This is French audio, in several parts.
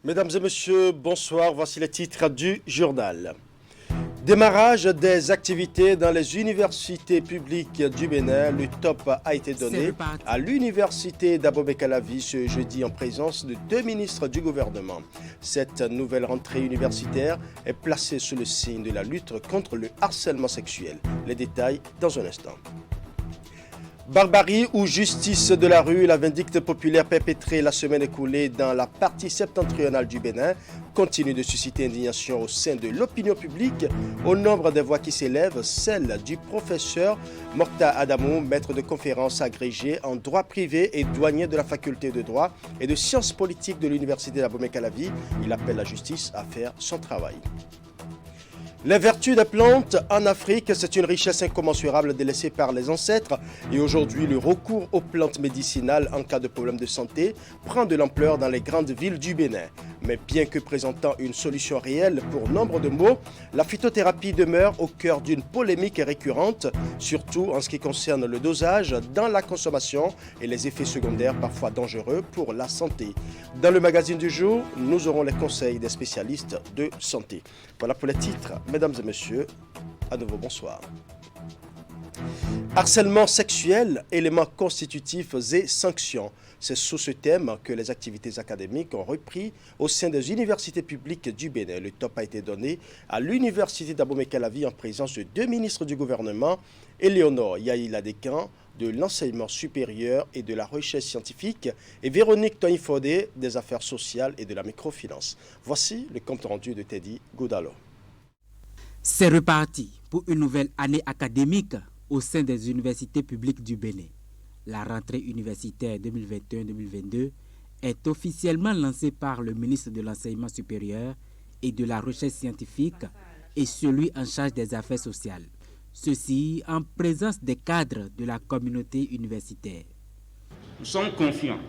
Mesdames et messieurs, bonsoir. Voici les titres du journal. Démarrage des activités dans les universités publiques du Bénin. Le top a été donné à l'université d'Abomey-Calavi ce jeudi en présence de 2 ministres du gouvernement. Cette nouvelle rentrée universitaire est placée sous le signe de la lutte contre le harcèlement sexuel. Les détails dans un instant. Barbarie ou justice de la rue, la vindicte populaire perpétrée la semaine écoulée dans la partie septentrionale du Bénin continue de susciter indignation au sein de l'opinion publique. Au nombre des voix qui s'élèvent, celle du professeur Morta Adamou, maître de conférences agrégé en droit privé et douanier de la faculté de droit et de sciences politiques de l'université d'Abomey-Calavi. Il appelle la justice à faire son travail. Les vertus des plantes en Afrique, c'est une richesse incommensurable délaissée par les ancêtres et aujourd'hui le recours aux plantes médicinales en cas de problème de santé prend de l'ampleur dans les grandes villes du Bénin. Mais bien que présentant une solution réelle pour nombre de maux, la phytothérapie demeure au cœur d'une polémique récurrente, surtout en ce qui concerne le dosage dans la consommation et les effets secondaires parfois dangereux pour la santé. Dans le magazine du jour, nous aurons les conseils des spécialistes de santé. Voilà pour les titres. Mesdames et messieurs, à nouveau bonsoir. Harcèlement sexuel, éléments constitutifs et sanctions. C'est sous ce thème que les activités académiques ont repris au sein des universités publiques du Bénin. Le top a été donné à l'université d'Abomey-Calavi en présence de 2 ministres du gouvernement, Éléonore Yaïla-Decan de l'enseignement supérieur et de la recherche scientifique et Véronique Toinfodé des affaires sociales et de la microfinance. Voici le compte rendu de Teddy Goudalo. C'est reparti pour une nouvelle année académique au sein des universités publiques du Bénin. La rentrée universitaire 2021-2022 est officiellement lancée par le ministre de l'Enseignement supérieur et de la Recherche scientifique et celui en charge des affaires sociales. Ceci en présence des cadres de la communauté universitaire. Nous sommes confiants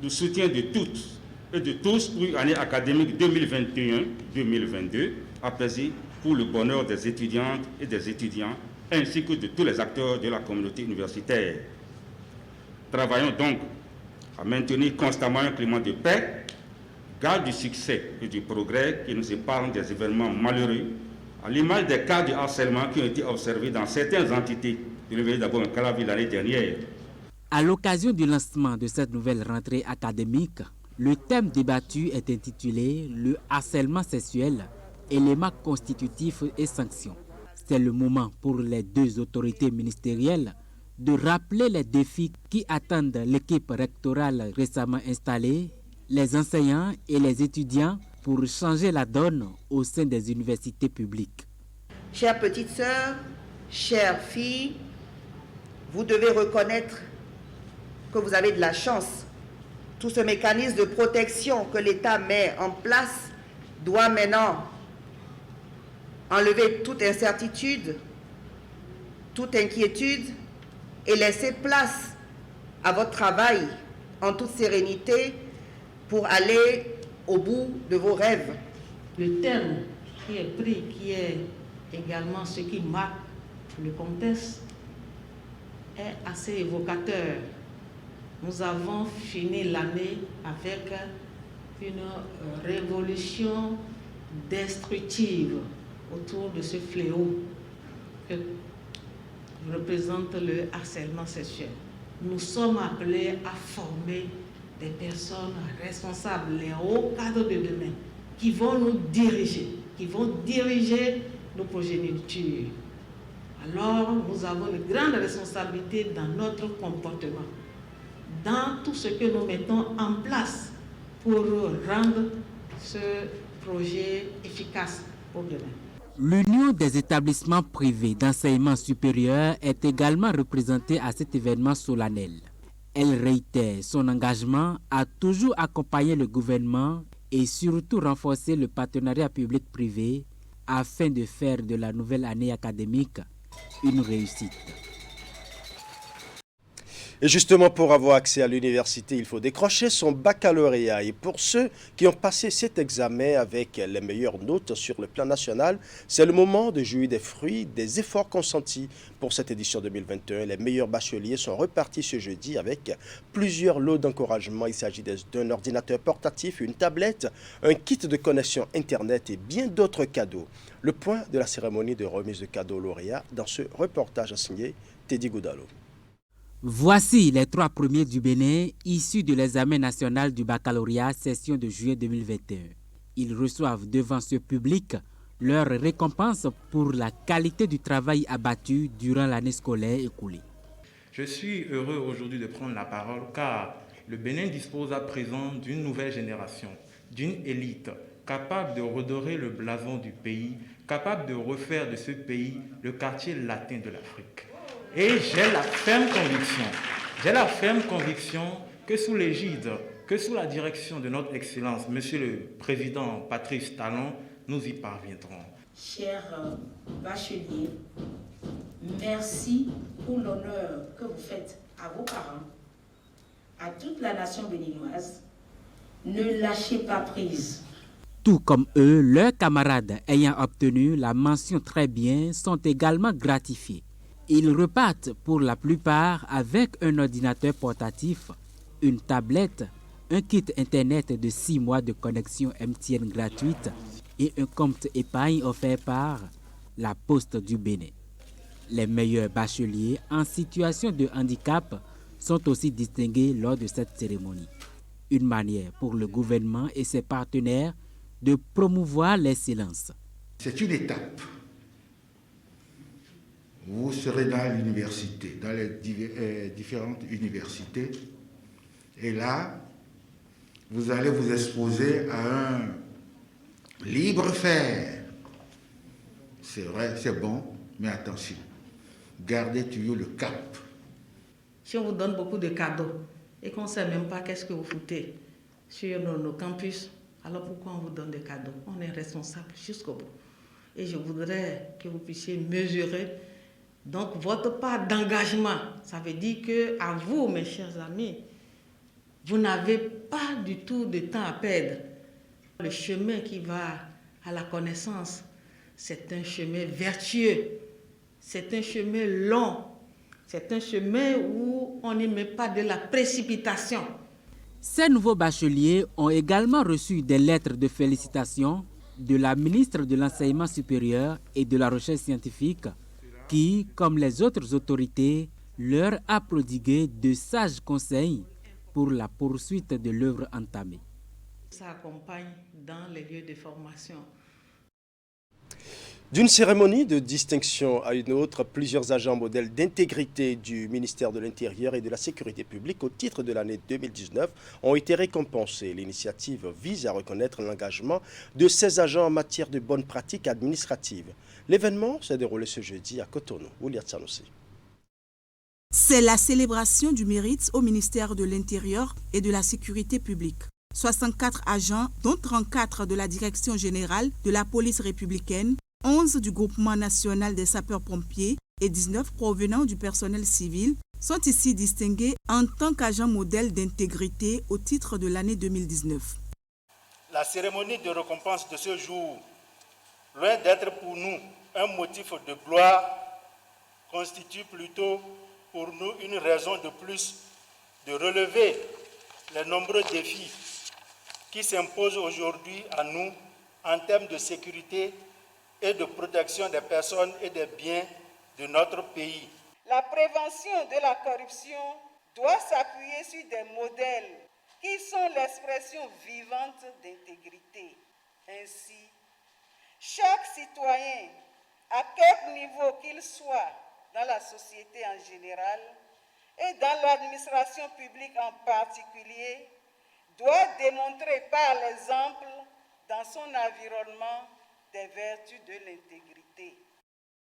du soutien de toutes et de tous pour une année académique 2021-2022 apaisée pour le bonheur des étudiantes et des étudiants ainsi que de tous les acteurs de la communauté universitaire. Travaillons donc à maintenir constamment un climat de paix, garde du succès et du progrès qui nous épargne des événements malheureux, à l'image des cas de harcèlement qui ont été observés dans certaines entités de l'université d'Abomey-Calavi l'année dernière. À l'occasion du lancement de cette nouvelle rentrée académique, le thème débattu est intitulé « Le harcèlement sexuel, éléments constitutifs et sanctions ». C'est le moment pour les 2 autorités ministérielles de rappeler les défis qui attendent l'équipe rectorale récemment installée, les enseignants et les étudiants pour changer la donne au sein des universités publiques. Chères petites sœurs, chères filles, vous devez reconnaître que vous avez de la chance. Tout ce mécanisme de protection que l'État met en place doit maintenant enlever toute incertitude, toute inquiétude et laisser place à votre travail en toute sérénité pour aller au bout de vos rêves. Le thème qui est pris, qui est également ce qui marque le contexte, est assez évocateur. Nous avons fini l'année avec une révolution destructive autour de ce fléau que représente le harcèlement sexuel. Nous sommes appelés à former des personnes responsables, les hauts cadres de demain, qui vont nous diriger, qui vont diriger nos progénitures. Alors, nous avons une grande responsabilité dans notre comportement, dans tout ce que nous mettons en place pour rendre ce projet efficace pour demain. L'Union des établissements privés d'enseignement supérieur est également représentée à cet événement solennel. Elle réitère son engagement à toujours accompagner le gouvernement et surtout renforcer le partenariat public-privé afin de faire de la nouvelle année académique une réussite. Et justement, pour avoir accès à l'université, il faut décrocher son baccalauréat. Et pour ceux qui ont passé cet examen avec les meilleures notes sur le plan national, c'est le moment de jouir des fruits des efforts consentis. Pour cette édition 2021, les meilleurs bacheliers sont repartis ce jeudi avec plusieurs lots d'encouragement. Il s'agit d'un ordinateur portatif, une tablette, un kit de connexion Internet et bien d'autres cadeaux. Le point de la cérémonie de remise de cadeaux lauréats dans ce reportage signé Teddy Goudalo. Voici les 3 premiers du Bénin issus de l'examen national du baccalauréat session de juillet 2021. Ils reçoivent devant ce public leur récompense pour la qualité du travail abattu durant l'année scolaire écoulée. Je suis heureux aujourd'hui de prendre la parole car le Bénin dispose à présent d'une nouvelle génération, d'une élite capable de redorer le blason du pays, capable de refaire de ce pays le quartier latin de l'Afrique. Et j'ai la ferme conviction que sous l'égide, que sous la direction de notre Excellence, Monsieur le Président Patrice Talon, nous y parviendrons. Chers bacheliers, merci pour l'honneur que vous faites à vos parents, à toute la nation béninoise. Ne lâchez pas prise. Tout comme eux, leurs camarades ayant obtenu la mention très bien sont également gratifiés. Ils repartent pour la plupart avec un ordinateur portatif, une tablette, un kit Internet de 6 mois de connexion MTN gratuite et un compte épargne offert par la Poste du Bénin. Les meilleurs bacheliers en situation de handicap sont aussi distingués lors de cette cérémonie. Une manière pour le gouvernement et ses partenaires de promouvoir l'excellence. C'est une étape. Vous serez dans l'université, dans les différentes universités, et là, vous allez vous exposer à un libre faire. C'est vrai, c'est bon, mais attention, gardez toujours le cap. Si on vous donne beaucoup de cadeaux et qu'on ne sait même pas qu'est-ce que vous foutez sur nos campus, alors pourquoi on vous donne des cadeaux? On est responsable jusqu'au bout. Et je voudrais que vous puissiez mesurer donc votre part d'engagement. Ça veut dire qu'à vous, mes chers amis, vous n'avez pas du tout de temps à perdre. Le chemin qui va à la connaissance, c'est un chemin vertueux, c'est un chemin long, c'est un chemin où on n'y met pas de la précipitation. Ces nouveaux bacheliers ont également reçu des lettres de félicitations de la ministre de l'Enseignement supérieur et de la Recherche scientifique qui, comme les autres autorités, leur a prodigué de sages conseils pour la poursuite de l'œuvre entamée. Ça accompagne dans les lieux de formation. D'une cérémonie de distinction à une autre, plusieurs agents modèles d'intégrité du ministère de l'Intérieur et de la Sécurité publique au titre de l'année 2019 ont été récompensés. L'initiative vise à reconnaître l'engagement de ces agents en matière de bonnes pratiques administratives. L'événement s'est déroulé ce jeudi à Cotonou. Ouliat Sanoussi. C'est la célébration du mérite au ministère de l'Intérieur et de la Sécurité publique. 64 agents, dont 34 de la Direction générale de la police républicaine, 11 du groupement national des sapeurs-pompiers et 19 provenant du personnel civil, sont ici distingués en tant qu'agents modèles d'intégrité au titre de l'année 2019. La cérémonie de récompense de ce jour, loin d'être pour nous un motif de gloire, constitue plutôt pour nous une raison de plus de relever les nombreux défis qui s'imposent aujourd'hui à nous en termes de sécurité et de protection des personnes et des biens de notre pays. La prévention de la corruption doit s'appuyer sur des modèles qui sont l'expression vivante d'intégrité. Ainsi, chaque citoyen, à quelque niveau qu'il soit dans la société en général et dans l'administration publique en particulier, doit démontrer par l'exemple dans son environnement des vertus de l'intégrité.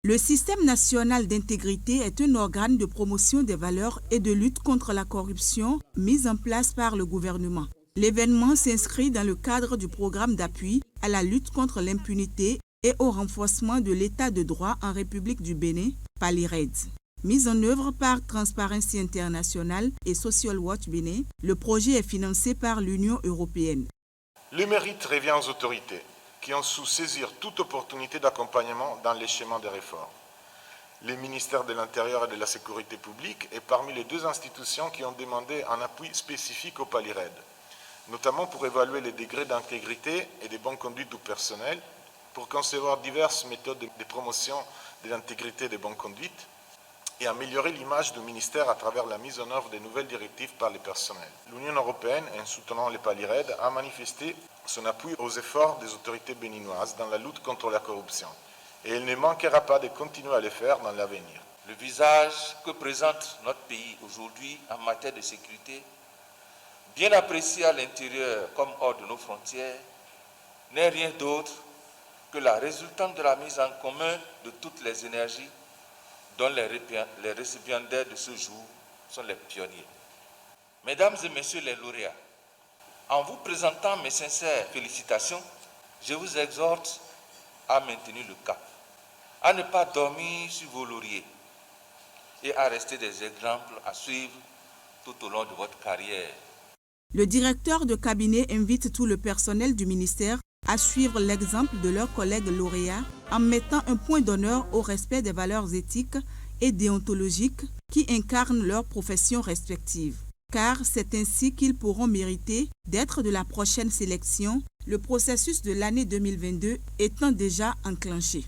Le système national d'intégrité est un organe de promotion des valeurs et de lutte contre la corruption mis en place par le gouvernement. L'événement s'inscrit dans le cadre du programme d'appui à la lutte contre l'impunité et au renforcement de l'état de droit en République du Bénin par l'IRED. Mis en œuvre par Transparency International et Social Watch Bénin, le projet est financé par l'Union européenne. Le mérite revient aux autorités qui ont su saisir toute opportunité d'accompagnement dans les schémas de réforme. Le ministère de l'Intérieur et de la Sécurité publique est parmi les deux institutions qui ont demandé un appui spécifique au PALIRED, notamment pour évaluer les degrés d'intégrité et de bonne conduite du personnel, pour concevoir diverses méthodes de promotion de l'intégrité et de bonne conduite, et améliorer l'image du ministère à travers la mise en œuvre de nouvelles directives par les personnels. L'Union européenne, en soutenant les PALIRED, a manifesté son appui aux efforts des autorités béninoises dans la lutte contre la corruption. Et elle ne manquera pas de continuer à le faire dans l'avenir. Le visage que présente notre pays aujourd'hui en matière de sécurité, bien apprécié à l'intérieur comme hors de nos frontières, n'est rien d'autre que la résultante de la mise en commun de toutes les énergies dont les récipiendaires de ce jour sont les pionniers. Mesdames et messieurs les lauréats, en vous présentant mes sincères félicitations, je vous exhorte à maintenir le cap, à ne pas dormir sur vos lauriers et à rester des exemples à suivre tout au long de votre carrière. Le directeur de cabinet invite tout le personnel du ministère à suivre l'exemple de leurs collègues lauréats en mettant un point d'honneur au respect des valeurs éthiques et déontologiques qui incarnent leurs professions respectives. Car c'est ainsi qu'ils pourront mériter d'être de la prochaine sélection, le processus de l'année 2022 étant déjà enclenché.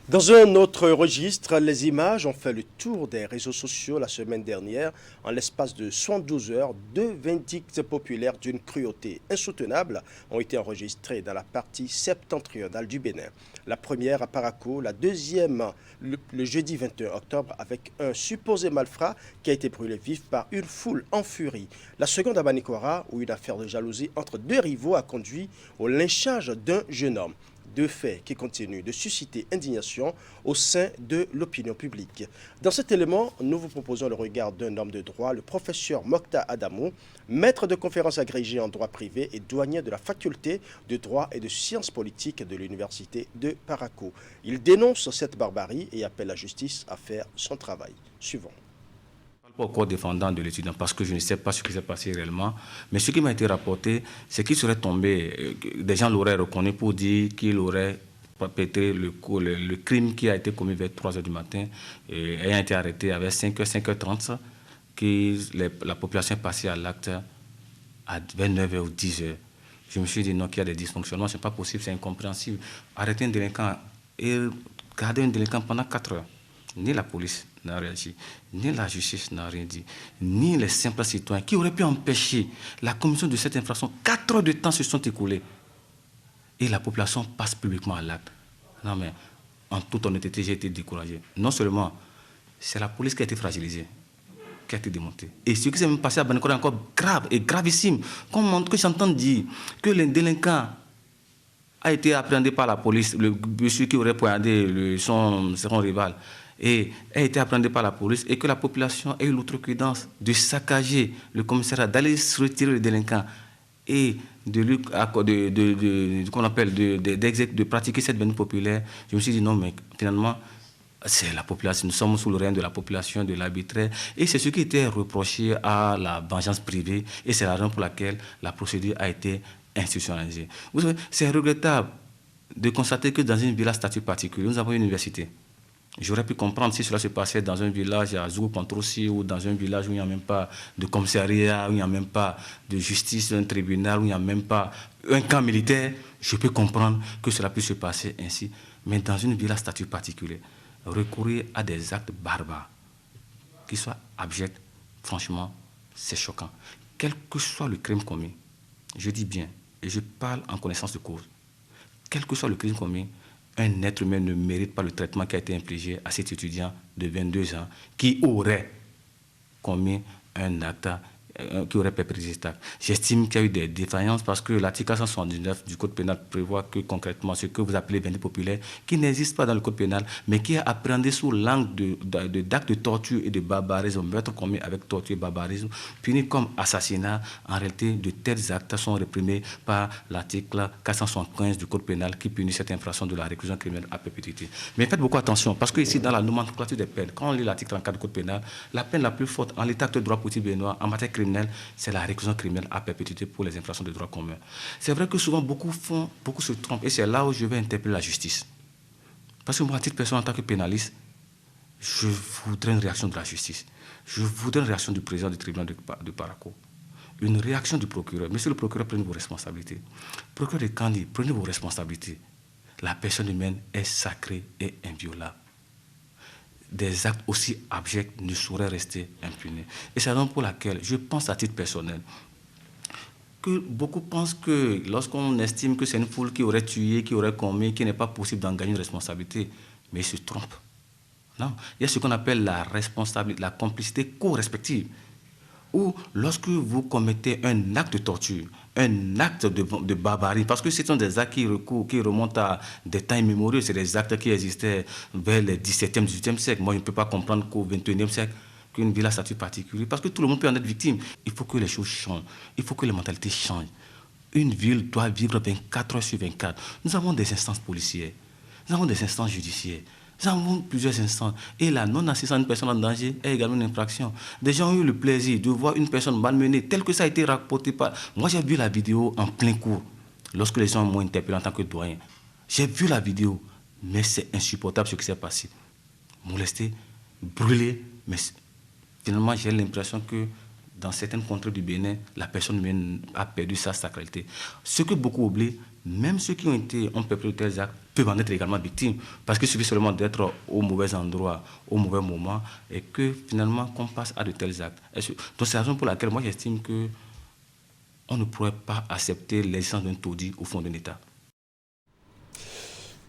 Dans un autre registre, les images ont fait le tour des réseaux sociaux la semaine dernière. En l'espace de 72 heures, 2 vindictes populaires d'une cruauté insoutenable ont été enregistrées dans la partie septentrionale du Bénin. La première à Parakou, la deuxième le jeudi 21 octobre avec un supposé malfrat qui a été brûlé vif par une foule en furie. La seconde à Banikwara, où une affaire de jalousie entre deux rivaux a conduit au lynchage d'un jeune homme. Deux faits qui continuent de susciter indignation au sein de l'opinion publique. Dans cet élément, nous vous proposons le regard d'un homme de droit, le professeur Mokta Adamou, maître de conférences agrégé en droit privé et douanier de la faculté de droit et de sciences politiques de l'université de Parakou. Il dénonce cette barbarie et appelle la justice à faire son travail. Suivant. Au corps défendant de l'étudiant parce que je ne sais pas ce qui s'est passé réellement, mais ce qui m'a été rapporté, c'est qu'il serait tombé, des gens l'auraient reconnu pour dire qu'il aurait perpétré le crime qui a été commis vers 3h du matin et ayant été arrêté avec 5h30, que la population est passée à l'acte à 9h ou 10h. Je me suis dit non, qu'il y a des dysfonctionnements, ce n'est pas possible, c'est incompréhensible. Arrêter un délinquant et garder un délinquant pendant 4 heures. Ni la police n'a réagi, ni la justice n'a rien dit, ni les simples citoyens qui auraient pu empêcher la commission de cette infraction. 4 heures de temps se sont écoulés et la population passe publiquement à l'acte. Non mais, en toute honnêteté, j'ai été découragé. Non seulement, c'est la police qui a été fragilisée, qui a été démontée. Et ce qui s'est même passé à Banikora est encore grave et gravissime. Que j'entends dire que les délinquants a été appréhendé par la police, le monsieur qui aurait poignardé son rival, et a été appréhendé par la police et que la population a eu l'outrecuidance de saccager le commissariat, d'aller se retirer les délinquants et de pratiquer cette veine populaire. Je me suis dit non, mais finalement, c'est la population, nous sommes sous le règne de la population, de l'arbitraire, et c'est ce qui était reproché à la vengeance privée, et c'est la raison pour laquelle la procédure a été institutionnalisée. Vous savez, c'est regrettable de constater que dans une villa statut particulier, nous avons une université. J'aurais pu comprendre si cela se passait dans un village à Zougou-Controssi ou dans un village où il n'y a même pas de commissariat, où il n'y a même pas de justice, un tribunal, où il n'y a même pas un camp militaire. Je peux comprendre que cela puisse se passer ainsi. Mais dans une villa statut particulier, recourir à des actes barbares, qui soient abjects, franchement, c'est choquant. Quel que soit le crime commis, je dis bien, et je parle en connaissance de cause, quel que soit le crime commis, un être humain ne mérite pas le traitement qui a été infligé à cet étudiant de 22 ans qui aurait commis un acte perpétré ces actes. J'estime qu'il y a eu des défaillances parce que l'article 479 du Code pénal prévoit que concrètement ce que vous appelez bandit populaire, qui n'existe pas dans le Code pénal, mais qui est appréhendé sous l'angle d'actes de torture et de barbarisme, meurtre commis avec torture et barbarisme, puni comme assassinat. En réalité, de tels actes sont réprimés par l'article 475 du Code pénal qui punit cette infraction de la réclusion criminelle à perpétuité. Mais faites beaucoup attention parce que ici, dans la nomenclature des peines, quand on lit l'article 34 du Code pénal, la peine la plus forte en l'état de droit politique béninois en matière criminelle, c'est la réclusion criminelle à perpétuité pour les infractions de droit commun. C'est vrai que souvent beaucoup se trompent et c'est là où je vais interpeller la justice. Parce que moi, à titre personnel, en tant que pénaliste, je voudrais une réaction de la justice. Je voudrais une réaction du président du tribunal de Parakou. Une réaction du procureur. Monsieur le procureur, prenez vos responsabilités. Procureur de Kandi, prenez vos responsabilités. La personne humaine est sacrée et inviolable. Des actes aussi abjects ne sauraient rester impunis. Et c'est la raison pour laquelle je pense à titre personnel que beaucoup pensent que lorsqu'on estime que c'est une foule qui aurait tué, qui aurait commis, qu'il n'est pas possible d'en gagner une responsabilité, mais ils se trompent. Non, il y a ce qu'on appelle la responsabilité, la complicité co-respective. Ou lorsque vous commettez un acte de torture, un acte de barbarie, parce que ce sont des actes qui remontent à des temps immémoriaux, c'est des actes qui existaient vers le 17e, 18e siècle. Moi, je ne peux pas comprendre qu'au 21e siècle, qu'une ville a statut particulier, parce que tout le monde peut en être victime. Il faut que les choses changent, il faut que les mentalités changent. Une ville doit vivre 24 heures sur 24. Nous avons des instances policières, nous avons des instances judiciaires, nous avons plusieurs instances. Et la non-assistance à une personne en danger est également une infraction. Des gens ont eu le plaisir de voir une personne malmenée, tel que ça a été rapporté par... Moi, j'ai vu la vidéo en plein cours, lorsque les gens m'ont interpellé en tant que doyen. J'ai vu la vidéo, mais c'est insupportable ce qui s'est passé. Molesté, brûlé, mais finalement, j'ai l'impression que dans certaines contrées du Bénin, la personne humaine a perdu sa sacralité. Ce que beaucoup oublient, même ceux qui ont perpétré de tels actes peuvent en être également victimes, parce qu'il suffit seulement d'être au mauvais endroit, au mauvais moment, et que finalement qu'on passe à de tels actes. Donc c'est la raison pour laquelle moi j'estime qu'on ne pourrait pas accepter l'existence d'un taudis au fond d'un État.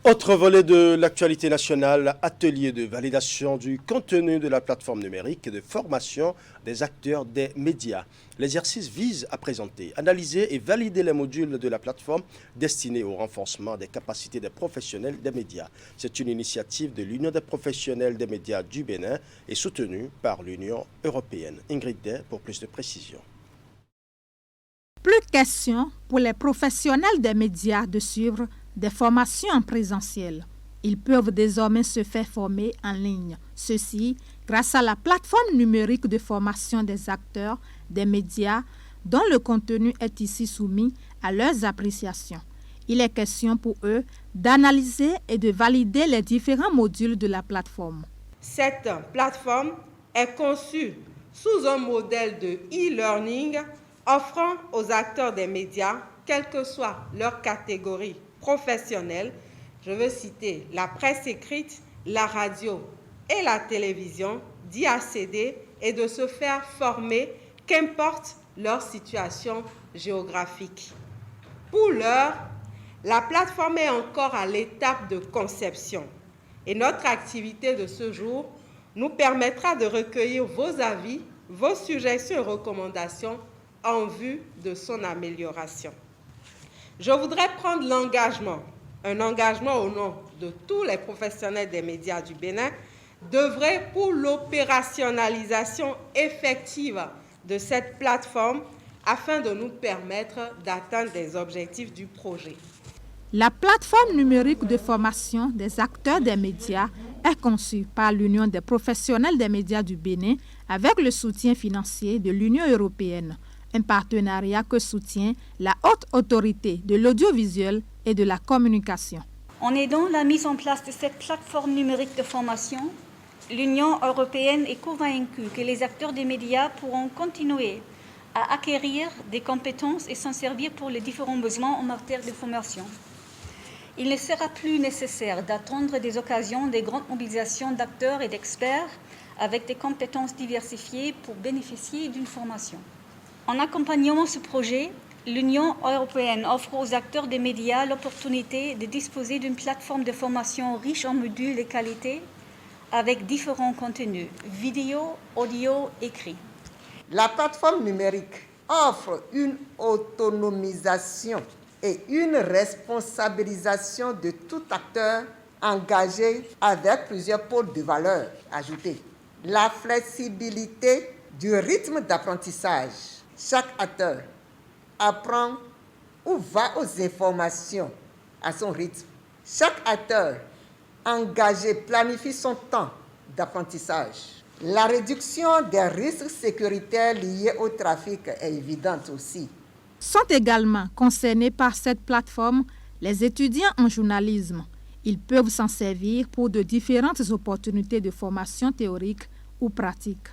Autre volet de l'actualité nationale, atelier de validation du contenu de la plateforme numérique de formation des acteurs des médias. L'exercice vise à présenter, analyser et valider les modules de la plateforme destinés au renforcement des capacités des professionnels des médias. C'est une initiative de l'Union des professionnels des médias du Bénin et soutenue par l'Union européenne. Ingrid Day pour plus de précisions. Plus question pour les professionnels des médias de suivre des formations en présentiel. Ils peuvent désormais se faire former en ligne. Ceci grâce à la plateforme numérique de formation des acteurs des médias dont le contenu est ici soumis à leurs appréciations. Il est question pour eux d'analyser et de valider les différents modules de la plateforme. Cette plateforme est conçue sous un modèle de e-learning offrant aux acteurs des médias, quelle que soit leur catégorie professionnelle, je veux citer la presse écrite, la radio et la télévision, d'y accéder et de se faire former, qu'importe leur situation géographique. Pour l'heure, la plateforme est encore à l'étape de conception et notre activité de ce jour nous permettra de recueillir vos avis, vos suggestions et recommandations en vue de son amélioration. Je voudrais prendre un engagement au nom de tous les professionnels des médias du Bénin, d'œuvrer pour l'opérationnalisation effective de cette plateforme afin de nous permettre d'atteindre des objectifs du projet. La plateforme numérique de formation des acteurs des médias est conçue par l'Union des professionnels des médias du Bénin avec le soutien financier de l'Union européenne, un partenariat que soutient la haute autorité de l'audiovisuel et de la communication. En aidant la mise en place de cette plateforme numérique de formation, l'Union européenne est convaincue que les acteurs des médias pourront continuer à acquérir des compétences et s'en servir pour les différents besoins en matière de formation. Il ne sera plus nécessaire d'attendre des occasions des grandes mobilisations d'acteurs et d'experts avec des compétences diversifiées pour bénéficier d'une formation. En accompagnant ce projet, l'Union européenne offre aux acteurs des médias l'opportunité de disposer d'une plateforme de formation riche en modules de qualité avec différents contenus, vidéo, audio, écrit. La plateforme numérique offre une autonomisation et une responsabilisation de tout acteur engagé avec plusieurs pôles de valeur ajoutée. La flexibilité du rythme d'apprentissage. Chaque acteur apprend ou va aux informations à son rythme. Chaque acteur engagé planifie son temps d'apprentissage. La réduction des risques sécuritaires liés au trafic est évidente aussi. Sont également concernés par cette plateforme les étudiants en journalisme. Ils peuvent s'en servir pour de différentes opportunités de formation théorique ou pratique.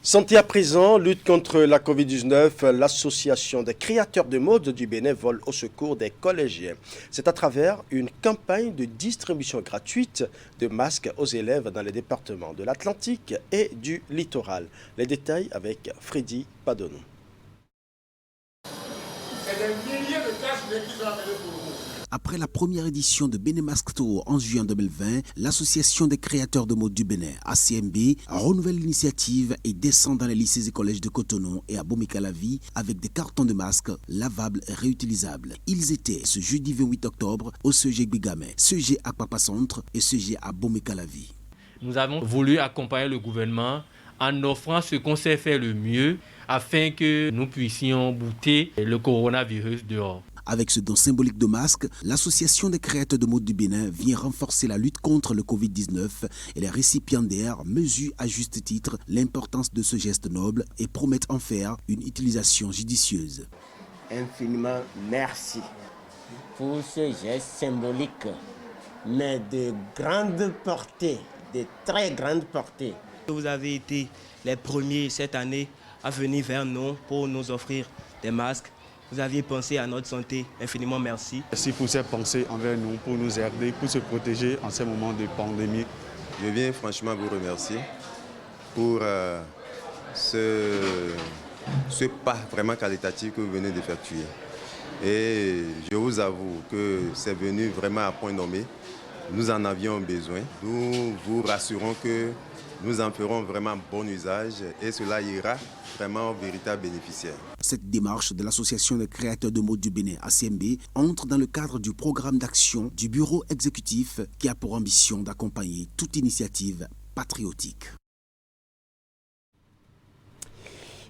Santé à présent, lutte contre la Covid-19, l'association des créateurs de mode du Bénin vole au secours des collégiens. C'est à travers une campagne de distribution gratuite de masques aux élèves dans les départements de l'Atlantique et du littoral. Les détails avec Freddy Padonou. C'est des milliers de casques qui sont amenés pour vous. Après la première édition de Bénin Mask Tour en juin 2020, l'association des créateurs de mode du Bénin, ACMB, renouvelle l'initiative et descend dans les lycées et collèges de Cotonou et à Bomey-Calavi avec des cartons de masques lavables et réutilisables. Ils étaient ce jeudi 28 octobre au CG Bigamé, CG à Papa Centre et CG à Bomey-Calavi. Nous avons voulu accompagner le gouvernement en offrant ce qu'on sait faire le mieux afin que nous puissions bouter le coronavirus dehors. Avec ce don symbolique de masques, l'association des créateurs de mode du Bénin vient renforcer la lutte contre le Covid-19 et les récipiendaires mesurent à juste titre l'importance de ce geste noble et promettent en faire une utilisation judicieuse. Infiniment merci pour ce geste symbolique, mais de grande portée, de très grande portée. Vous avez été les premiers cette année à venir vers nous pour nous offrir des masques. Vous aviez pensé à notre santé, infiniment merci. Merci pour ces pensées envers nous, pour nous aider, pour se protéger en ces moments de pandémie. Je viens franchement vous remercier pour ce pas vraiment qualitatif que vous venez d'effectuer. Et je vous avoue que c'est venu vraiment à point nommé. Nous en avions besoin. Nous vous rassurons que nous en ferons vraiment bon usage et cela ira vraiment aux véritables bénéficiaires. Cette démarche de l'association des créateurs de mode du Bénin, ACMB, entre dans le cadre du programme d'action du bureau exécutif qui a pour ambition d'accompagner toute initiative patriotique.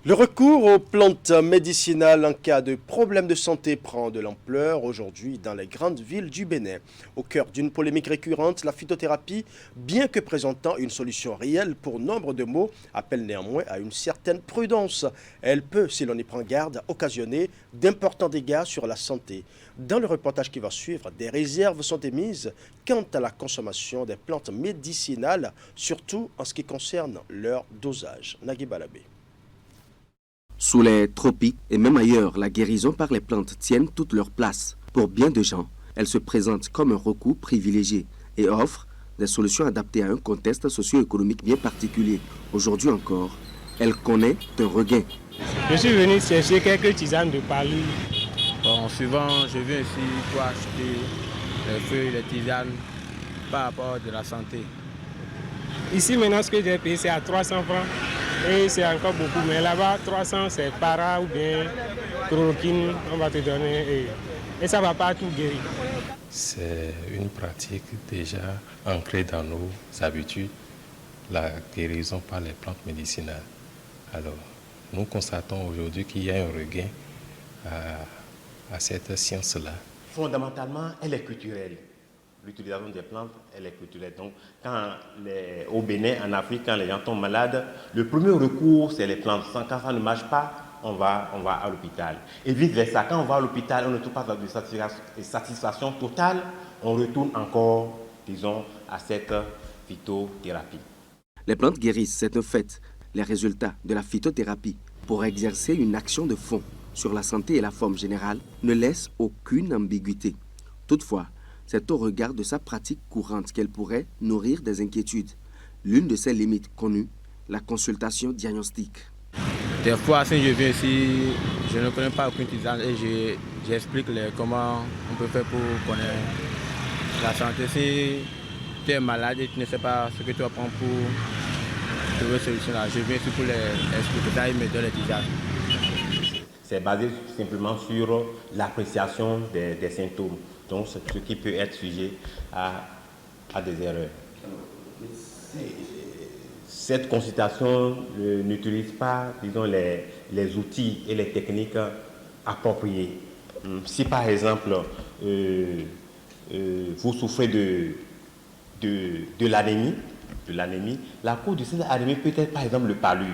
Le recours aux plantes médicinales en cas de problème de santé prend de l'ampleur aujourd'hui dans les grandes villes du Bénin. Au cœur d'une polémique récurrente, la phytothérapie, bien que présentant une solution réelle pour nombre de maux, appelle néanmoins à une certaine prudence. Elle peut, si l'on y prend garde, occasionner d'importants dégâts sur la santé. Dans le reportage qui va suivre, des réserves sont émises quant à la consommation des plantes médicinales, surtout en ce qui concerne leur dosage. Nagui Balabé. Sous les tropiques et même ailleurs, la guérison par les plantes tiennent toute leur place. Pour bien de gens, elles se présentent comme un recours privilégié et offrent des solutions adaptées à un contexte socio-économique bien particulier. Aujourd'hui encore, elle connaît un regain. Je suis venu chercher quelques tisanes de palu. Bon, souvent, je viens ici pour acheter les feuilles, les tisanes par rapport à la santé. Ici, maintenant, ce que j'ai payé, c'est à 300 francs. Et c'est encore beaucoup, mais là-bas, 300, c'est para ou bien chloroquine, on va te donner, et ça ne va pas tout guérir. C'est une pratique déjà ancrée dans nos habitudes, la guérison par les plantes médicinales. Alors, nous constatons aujourd'hui qu'il y a un regain à cette science-là. Fondamentalement, elle est culturelle. L'utilisation des plantes, elle est culturelle. Donc, au Bénin, en Afrique, quand les gens tombent malades, le premier recours, c'est les plantes. Quand ça ne marche pas, on va à l'hôpital. Et vice-versa, quand on va à l'hôpital, on ne trouve pas de satisfaction totale, on retourne encore, disons, à cette phytothérapie. Les plantes guérissent, c'est un fait. Les résultats de la phytothérapie pour exercer une action de fond sur la santé et la forme générale ne laissent aucune ambiguïté. Toutefois, c'est au regard de sa pratique courante qu'elle pourrait nourrir des inquiétudes. L'une de ses limites connues, la consultation diagnostique. Des fois, si je viens ici, je ne connais pas aucune tisane et j'explique comment on peut faire pour connaître la santé. Si tu es malade et tu ne sais pas ce que tu vas prendre pour trouver solution là. Je viens ici pour les expliquer ça, ils me donnent les dizaines. C'est basé simplement sur l'appréciation des symptômes, donc ce qui peut être sujet à des erreurs. Cette consultation n'utilise pas, disons, les outils et les techniques appropriées. Si par exemple, vous souffrez de l'anémie, la cause de cette anémie peut être par exemple le palud.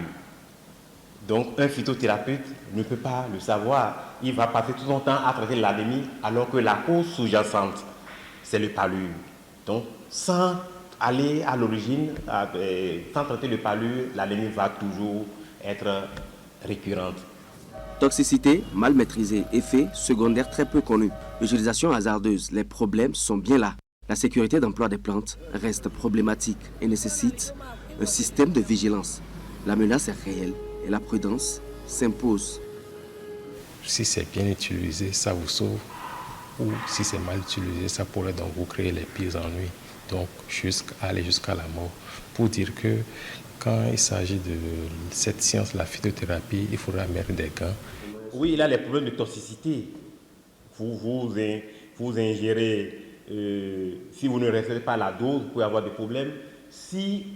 Donc un phytothérapeute ne peut pas le savoir. Il va passer tout son temps à traiter l'anémie alors que la cause sous-jacente, c'est le palud. Donc sans aller à l'origine, sans traiter le palud, l'anémie va toujours être récurrente. Toxicité mal maîtrisée, effets secondaires très peu connus, utilisation hasardeuse, les problèmes sont bien là. La sécurité d'emploi des plantes reste problématique et nécessite un système de vigilance. La menace est réelle et la prudence s'impose. Si c'est bien utilisé, ça vous sauve. Ou si c'est mal utilisé, ça pourrait donc vous créer les pires ennuis. Donc aller jusqu'à la mort. Pour dire que quand il s'agit de cette science, la phytothérapie, il faudra mettre des gants. Oui, il a les problèmes de toxicité. Vous ingérez, si vous ne respectez pas la dose, vous pouvez avoir des problèmes. Si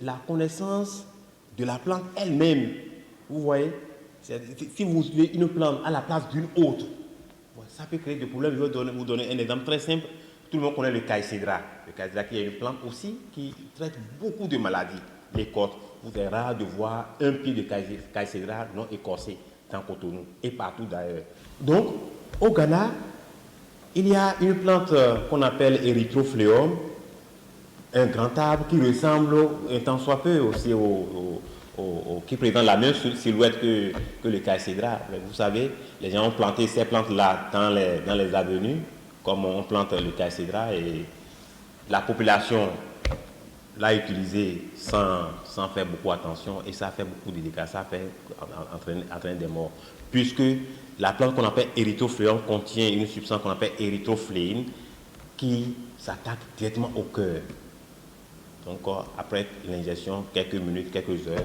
la connaissance de la plante elle-même, vous voyez, si vous utilisez une plante à la place d'une autre, ça peut créer des problèmes. Je vais vous donner un exemple très simple. Tout le monde connaît le caïcédra. Le caïcédra qui est une plante aussi qui traite beaucoup de maladies. Les côtes, vous êtes rare de voir un pied de caïcédra non écorcé dans Cotonou et partout d'ailleurs. Donc, au Ghana, il y a une plante qu'on appelle Erythrophleum, un grand arbre qui ressemble un tant soit peu aussi qui présente la même silhouette que le caïcédra. Vous savez, les gens ont planté ces plantes-là dans les avenues, comme on plante le caïcédra, et la population l'a utilisé sans faire beaucoup attention, et ça fait beaucoup de dégâts, ça fait entraîner des morts. Puisque la plante qu'on appelle Erythrophleum contient une substance qu'on appelle érythrophléine qui s'attaque directement au cœur. Donc après l'ingestion, quelques minutes, quelques heures,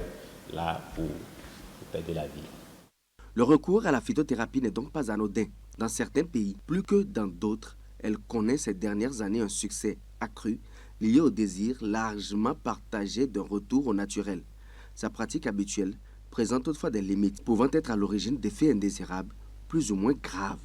là, vous perdez la vie. Le recours à la phytothérapie n'est donc pas anodin. Dans certains pays, plus que dans d'autres, elle connaît ces dernières années un succès accru lié au désir largement partagé d'un retour au naturel. Sa pratique habituelle présente toutefois des limites, pouvant être à l'origine d'effets indésirables plus ou moins graves.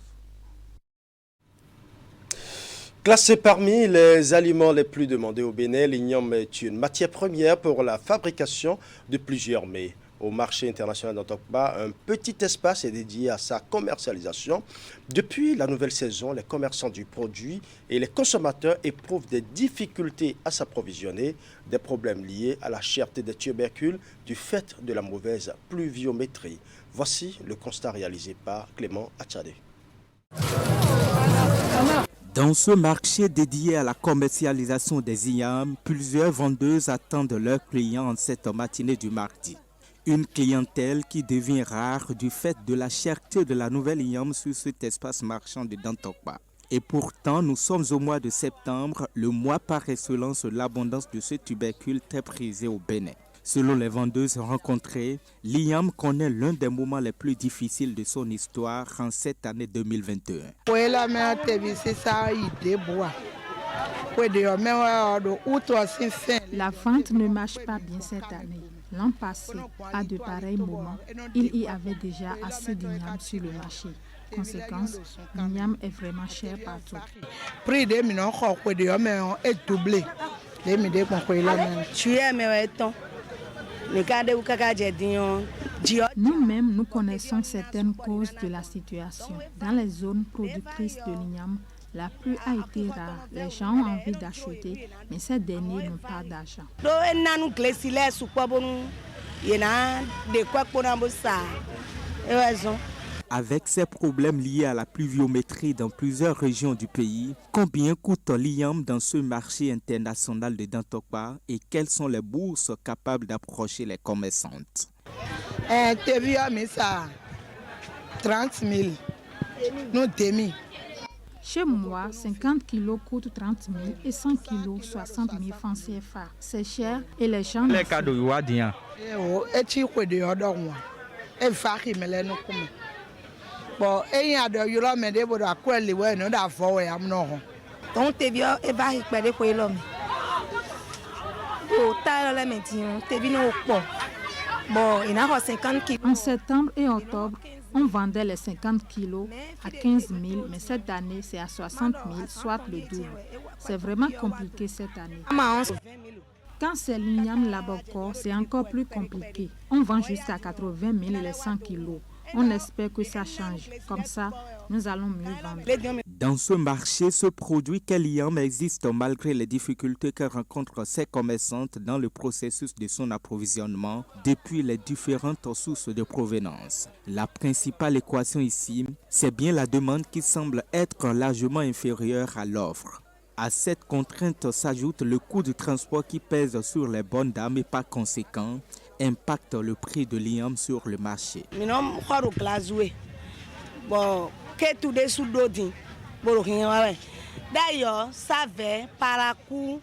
Classé parmi les aliments les plus demandés au Bénin, l'igname est une matière première pour la fabrication de plusieurs mets. Au marché international d'Antokba, un petit espace est dédié à sa commercialisation. Depuis la nouvelle saison, les commerçants du produit et les consommateurs éprouvent des difficultés à s'approvisionner, des problèmes liés à la cherté des tubercules du fait de la mauvaise pluviométrie. Voici le constat réalisé par Clément Atchadé. Dans ce marché dédié à la commercialisation des ignames, plusieurs vendeuses attendent leurs clients en cette matinée du mardi. Une clientèle qui devient rare du fait de la cherté de la nouvelle igname sur cet espace marchand de Dantokba. Et pourtant, nous sommes au mois de septembre, le mois par excellence de l'abondance de ce tubercule très prisé au Bénin. Selon les vendeuses rencontrées, l'igname connaît l'un des moments les plus difficiles de son histoire en cette année 2021. La vente ne marche pas bien cette année. L'an passé, à de pareils moments, il y avait déjà assez d'igname sur le marché. Conséquence, l'igname est vraiment cher partout. Nous-mêmes, nous connaissons certaines causes de la situation. Dans les zones productrices de l'igname, la pluie a été rare. Les gens ont envie d'acheter, mais ces derniers n'ont pas d'argent. Avec ces problèmes liés à la pluviométrie dans plusieurs régions du pays, combien coûte l'igname dans ce marché international de Dantokba et quelles sont les bourses capables d'approcher les commerçantes? 30 000. Nous demi. Chez moi, 50 kilos coûtent 30 000 et 100 kilos 60 000 francs CFA. C'est cher et les gens... Les cas de Ouadien. Bon, et il y a de l'homme et des bois à quoi les ouais, non, d'affaires, et am non. Donc, t'es bien, et va y perdre quoi l'homme. Bon, t'as la médecine, t'es bien au pont. Bon, il y a 50 kilos. En septembre et octobre, on vendait les 50 kilos à 15 000, mais cette année, c'est à 60 000, soit le double. C'est vraiment compliqué cette année. Quand c'est l'igname Labocor, c'est encore plus compliqué. On vend jusqu'à 80 000 les 100 kilos. On espère que ça change. Comme ça, nous allons mieux vendre. Dans ce marché, ce produit Kaliam existe malgré les difficultés que rencontrent ces commerçantes dans le processus de son approvisionnement depuis les différentes sources de provenance. La principale équation ici, c'est bien la demande qui semble être largement inférieure à l'offre. À cette contrainte s'ajoute le coût du transport qui pèse sur les bonnes dames et pas conséquent, impacte le prix de l'igname sur le marché. D'ailleurs, ça va par coup.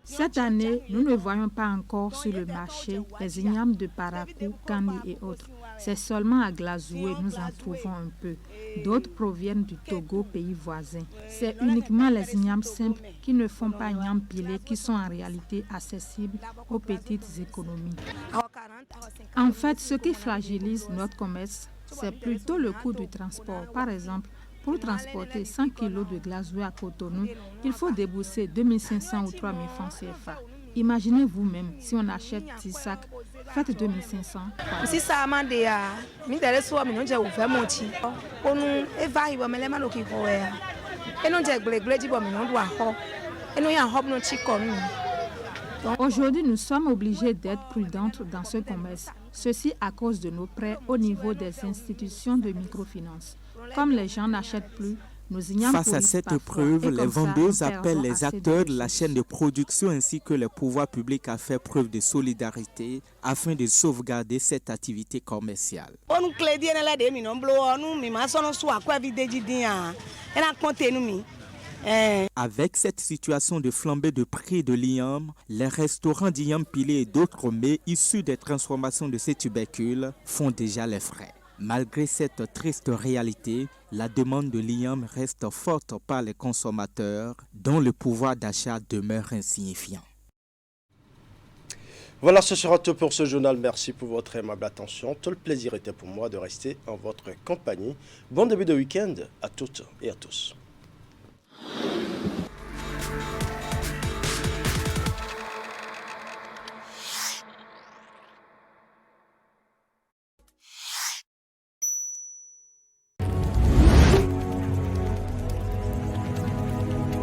Cette année, nous ne voyons pas encore sur le marché les ignames de Parakou, Kandi et autres. C'est seulement à Glazoué nous en trouvons un peu. D'autres proviennent du Togo, pays voisin. C'est uniquement les ignames simples qui ne font pas igname pilé qui sont en réalité accessibles aux petites économies. En fait, ce qui fragilise notre commerce, c'est plutôt le coût du transport. Par exemple, pour transporter 100 kg de glazoué à Cotonou, il faut débourser 2500 ou 3000 francs CFA. Imaginez vous-même si on achète 10 sacs, faites 2500. Si ça m'a dit, aujourd'hui, nous sommes obligés d'être prudentes dans ce commerce. Ceci à cause de nos prêts au niveau des institutions de microfinance. Comme les gens n'achètent plus, face à cette épreuve, les vendeuses appellent les acteurs de la chaîne de production ainsi que les pouvoirs publics à faire preuve de solidarité afin de sauvegarder cette activité commerciale. Avec cette situation de flambée de prix de l'igname, les restaurants d'igname pilé et d'autres mets issus des transformations de ces tubercules font déjà les frais. Malgré cette triste réalité, la demande de l'igname reste forte par les consommateurs, dont le pouvoir d'achat demeure insignifiant. Voilà, ce sera tout pour ce journal. Merci pour votre aimable attention. Tout le plaisir était pour moi de rester en votre compagnie. Bon début de week-end à toutes et à tous.